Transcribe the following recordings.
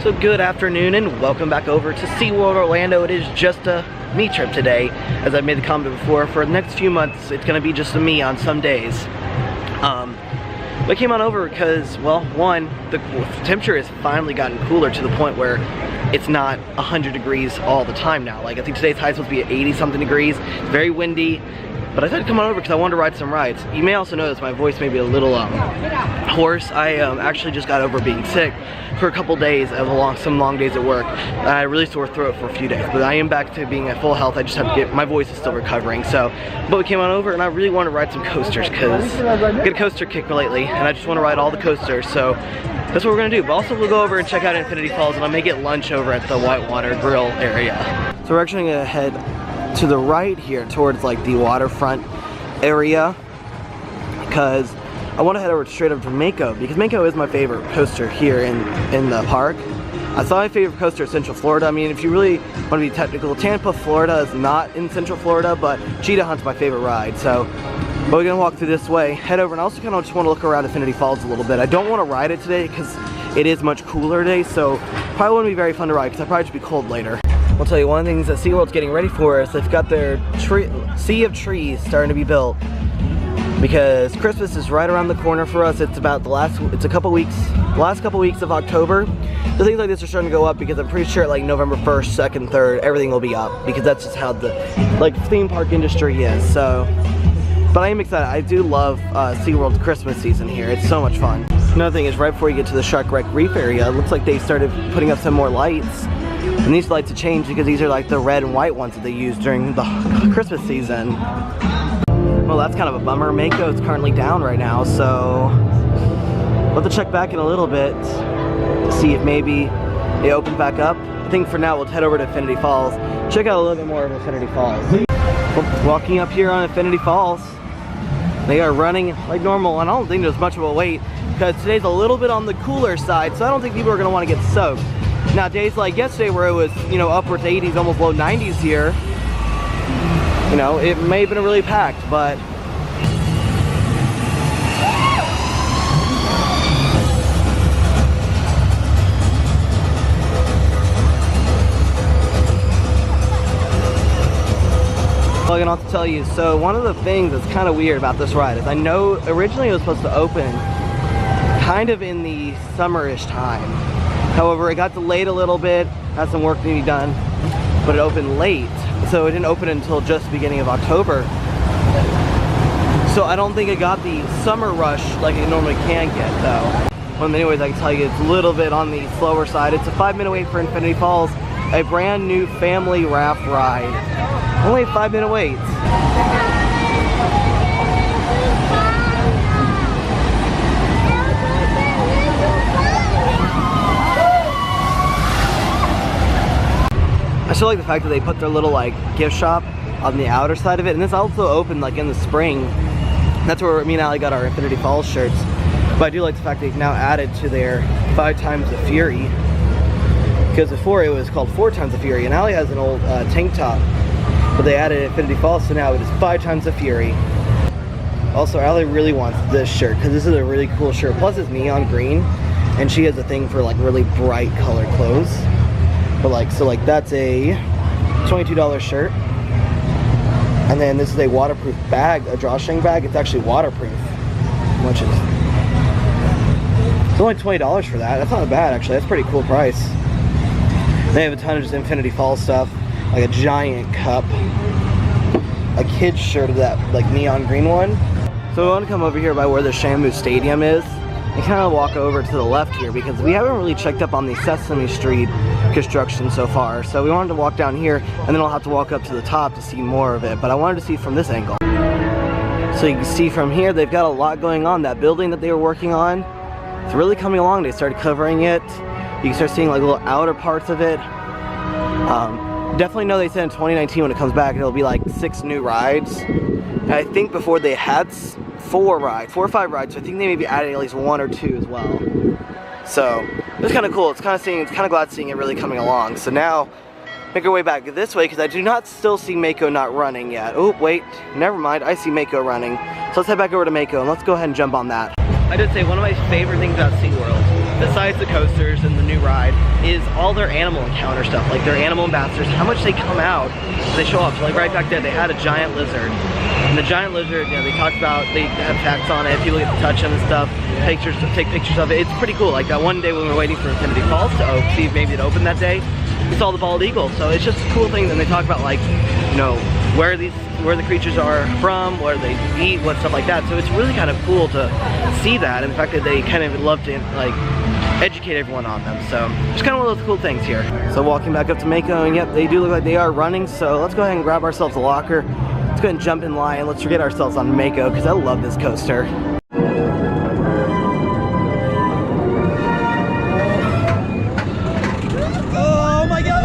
So good afternoon and welcome back over to Seaworld Orlando. It is just a me trip today. As I've made the comment before, for the next few months it's going to be just a me on some days. I came on over because, well, one, the temperature has finally gotten cooler to the point where it's not 100 degrees all the time now. Like, I think today's high is supposed to be at 80 something degrees. It's very windy. But I decided to come on over because I wanted to ride some rides. You may also notice my voice may be a little hoarse. I actually just got over being sick for a couple days of some long days at work. I had a really sore throat for a few days, but I am back to being at full health. I just have to get, my voice is still recovering. But we came on over and I really want to ride some coasters because I get a coaster kick lately and I just want to ride all the coasters. So that's what we're gonna do. But also we'll go over and check out Infinity Falls and I may get lunch over at the Whitewater Grill area. So we're actually gonna head to the right here towards like the waterfront area because I want to head over straight up to Mako because Mako is my favorite coaster here in the park. I thought my favorite coaster is Central Florida. I mean, if you really want to be technical, Tampa, Florida is not in Central Florida, but Cheetah Hunt's my favorite ride. So but we're gonna walk through this way, head over, and I also kind of just want to look around Infinity Falls a little bit. I don't want to ride it today because it is much cooler today, so probably wouldn't be very fun to ride because I'll probably just be cold later. I'll tell you one of the things that Seaworld's getting ready for is they've got their sea of trees starting to be built because Christmas is right around the corner for us. It's about the last couple weeks of October. The things like this are starting to go up because I'm pretty sure like November 1st, 2nd, 3rd, everything will be up because that's just how the theme park industry is. So, but I am excited. I do love Seaworld's Christmas season here. It's so much fun. Another thing is right before you get to the Shark Wreck Reef area, it looks like they started putting up some more lights. And these lights have changed because these are like the red and white ones that they use during the Christmas season. Well, that's kind of a bummer. Mako is currently down right now, so we'll have to check back in a little bit to see if maybe they open back up. I think for now we'll head over to Infinity Falls, check out a little bit more of Infinity Falls. Well, walking up here on Infinity Falls, they are running like normal, and I don't think there's much of a wait because today's a little bit on the cooler side, so I don't think people are going to want to get soaked. Now days like yesterday where it was, you know, upwards 80s, almost low 90s here, you know, it may have been really packed, but I'm gonna have to tell you, so one of the things that's kind of weird about this ride is I know originally it was supposed to open kind of in the summerish time. However, it got delayed a little bit, had some work to be done, but it opened late. So it didn't open until just the beginning of October. So I don't think it got the summer rush like it normally can get though. Well, anyways, I can tell you it's a little bit on the slower side. It's a 5-minute wait for Infinity Falls, a brand new family raft ride. Only a 5-minute wait. I still like the fact that they put their little like gift shop on the outer side of it, and this also opened like in the spring. That's where me and Allie got our Infinity Falls shirts. But I do like the fact they've now added to their 5 times the Fury, because before it was called 4 times the Fury, and Allie has an old tank top, but they added Infinity Falls, so now it is 5 times the Fury. Also, Allie really wants this shirt because this is a really cool shirt. Plus, it's neon green, and she has a thing for like really bright colored clothes. But like, so like that's a $22 shirt, and then this is a waterproof bag, a drawstring bag. It's actually waterproof, which is it's only $20 for that. That's not bad actually. That's a pretty cool price. They have a ton of just Infinity Falls stuff, like a giant cup, a kid's shirt of that like neon green one. So we want to come over here by where the Shamu Stadium is and kind of walk over to the left here because we haven't really checked up on the Sesame Street construction so far. So we wanted to walk down here and then I'll have to walk up to the top to see more of it, but I wanted to see from this angle. So you can see from here they've got a lot going on. That building that they were working on, it's really coming along. They started covering it. You can start seeing like little outer parts of it. Definitely know they said in 2019 when it comes back it'll be like 6 new rides. And I think before they had 4 or 5 rides, so I think they may be adding at least 1 or 2 as well. So it's kind of cool. It's kind of glad seeing it really coming along. So now make our way back this way because I do not still see Mako not running yet. Oh wait, never mind. I see Mako running. So let's head back over to Mako and let's go ahead and jump on that. I did say one of my favorite things about SeaWorld, besides the coasters and the new ride, is all their animal encounter stuff, like their animal ambassadors, how much they come out, they show up. So like right back there, they had a giant lizard. And the giant lizard, you know, they talked about, they have facts on it, people get to touch them and stuff, take pictures of it. It's pretty cool. Like that one day when we were waiting for Infinity Falls to see if maybe it opened that day, we saw the bald eagle. So it's just a cool thing. And they talk about like, you know, where the creatures are from, where they eat, what stuff like that. So it's really kind of cool to see that, and the fact that they kind of love to like educate everyone on them. So it's kind of one of those cool things here. So walking back up to Mako, and yep, they do look like they are running. So let's go ahead and grab ourselves a locker. Let's go ahead and jump in line. Let's get ourselves on Mako because I love this coaster. Oh my God!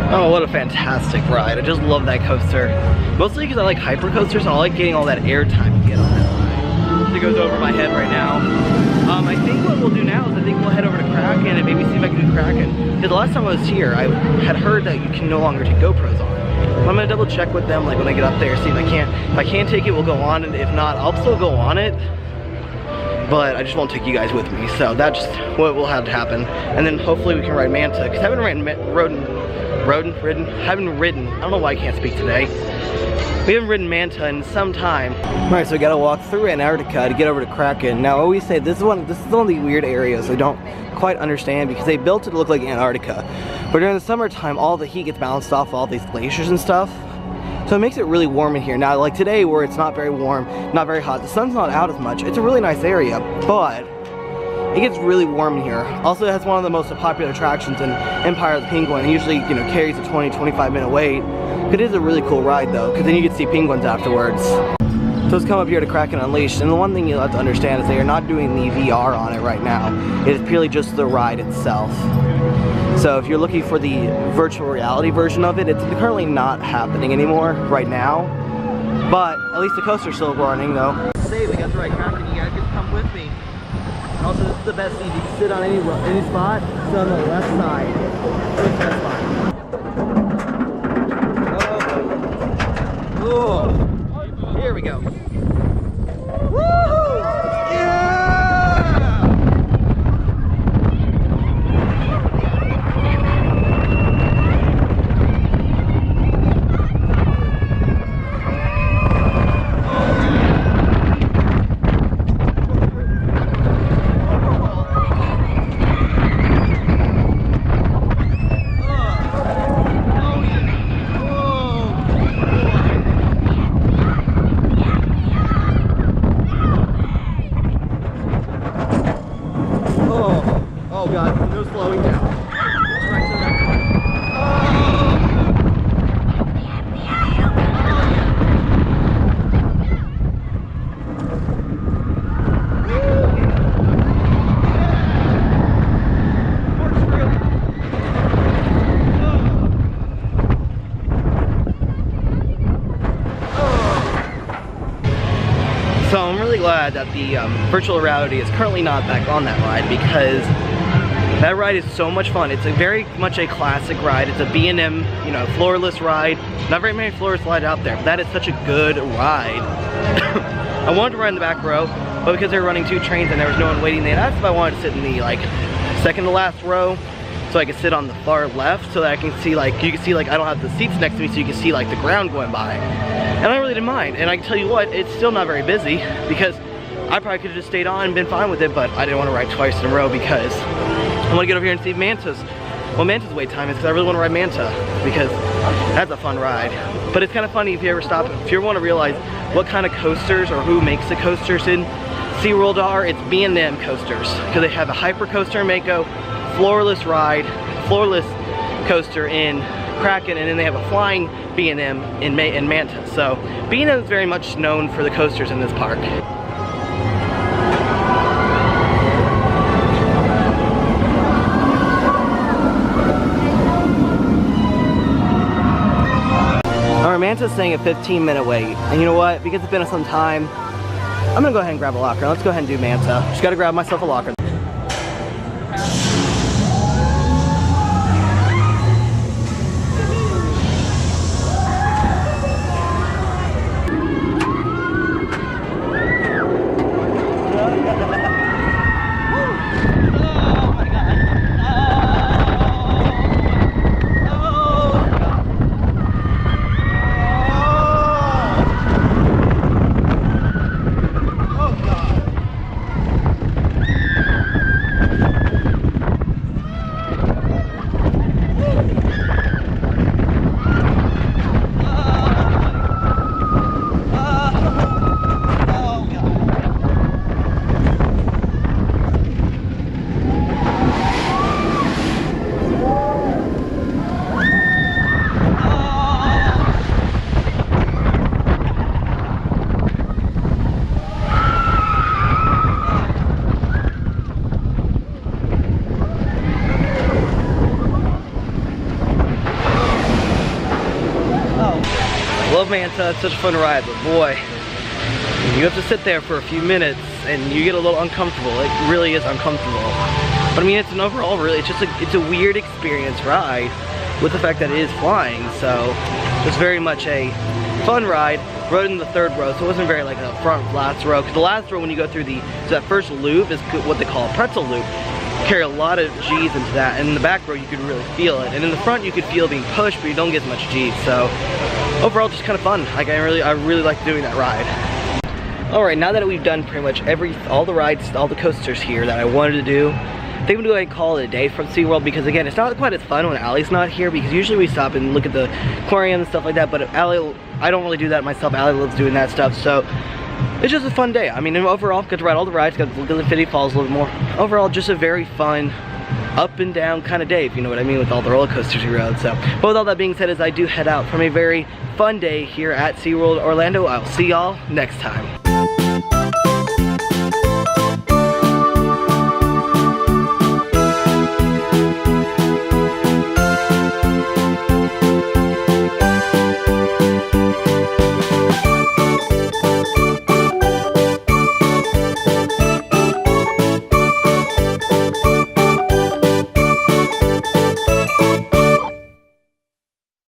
Oh, what a fantastic ride. I just love that coaster. Mostly because I like hyper coasters and I like getting all that air time you get on that ride. It goes over my head right now. I think what we'll do now is I think we'll head over to Kraken and maybe see if I can do Kraken. Because the last time I was here, I had heard that you can no longer take GoPros on. But I'm gonna double check with them like when I get up there, see if I can. If I can take it, we'll go on, and if not, I'll still go on it. But I just won't take you guys with me, so that's just what will have to happen. And then hopefully we can ride Manta, because I haven't ridden, I don't know why I can't speak today. We haven't ridden Manta in some time. Alright, so we gotta walk through Antarctica to get over to Kraken. Now I always say this is one of the weird areas I don't quite understand, because they built it to look like Antarctica. But during the summertime, all the heat gets bounced off all these glaciers and stuff. So it makes it really warm in here. Now, like today where it's not very warm, not very hot, the sun's not out as much, it's a really nice area, but it gets really warm in here. Also, it has one of the most popular attractions in Empire of the Penguin. It usually, you know, carries a 20-25 minute wait. It is a really cool ride though, because then you get to see penguins afterwards. So let's come up here to Kraken Unleashed, and the one thing you'll have to understand is they are not doing the VR on it right now. It is purely just the ride itself. So if you're looking for the virtual reality version of it, it's currently not happening anymore right now. But at least the coaster's still running though. Today we got to ride Kraken, you guys get to come with me. Also, this is the best seat. You can sit on any spot. Sit on the left side. Which left spot? Oh. Here we go. Woohoo! Yeah! Oh God, no slowing down. So I'm really glad that the virtual reality is currently not back on that ride, because that ride is so much fun. It's very much a classic ride. It's a B&M, you know, floorless ride. Not very many floorless rides out there, but that is such a good ride. I wanted to ride in the back row, but because they were running 2 trains and there was no one waiting, they asked if I wanted to sit in the like second to last row. So so I can sit on the far left so that I can see, like, you can see, like, I don't have the seats next to me so you can see, like, the ground going by. And I really didn't mind. And I can tell you what, it's still not very busy because I probably could have just stayed on and been fine with it, but I didn't want to ride twice in a row because I want to get over here and see Manta's. Well, Manta's wait time is because I really want to ride Manta because that's a fun ride. But it's kind of funny if you ever stop, if you ever want to realize what kind of coasters or who makes the coasters in SeaWorld are, it's B&M coasters. Because they have a hyper coaster in Mako, floorless coaster in Kraken, and then they have a flying B&M in Manta. So B&M is very much known for the coasters in this park. Our Manta's saying a 15-minute wait, and you know what? Because it's been some time, I'm gonna go ahead and grab a locker. Let's go ahead and do Manta. Just gotta grab myself a locker. Love Manta, it's such a fun ride, but boy, you have to sit there for a few minutes and you get a little uncomfortable. It really is uncomfortable. But I mean, it's an overall really, it's a weird experience ride with the fact that it is flying. So it's very much a fun ride. Rode in the third row, so it wasn't very like a front last row. Because the last row, when you go through so that first loop is what they call a pretzel loop. Carry a lot of G's into that, and in the back row you could really feel it, and in the front you could feel being pushed, but you don't get as much G's. So overall, just kind of fun. Like I really like doing that ride. All right, now that we've done pretty much all the rides, all the coasters here that I wanted to do, I think I'm gonna go ahead and call it a day from SeaWorld, because again, it's not quite as fun when Allie's not here, because usually we stop and look at the aquarium and stuff like that, but Allie, I don't really do that myself. Allie loves doing that stuff, so it's just a fun day. I mean, overall, got to ride all the rides, got to look at Infinity Falls a little bit more. Overall, just a very fun, up and down kind of day, if you know what I mean, with all the roller coasters we rode. So, but with all that being said, as I do head out from a very fun day here at SeaWorld Orlando, I'll see y'all next time.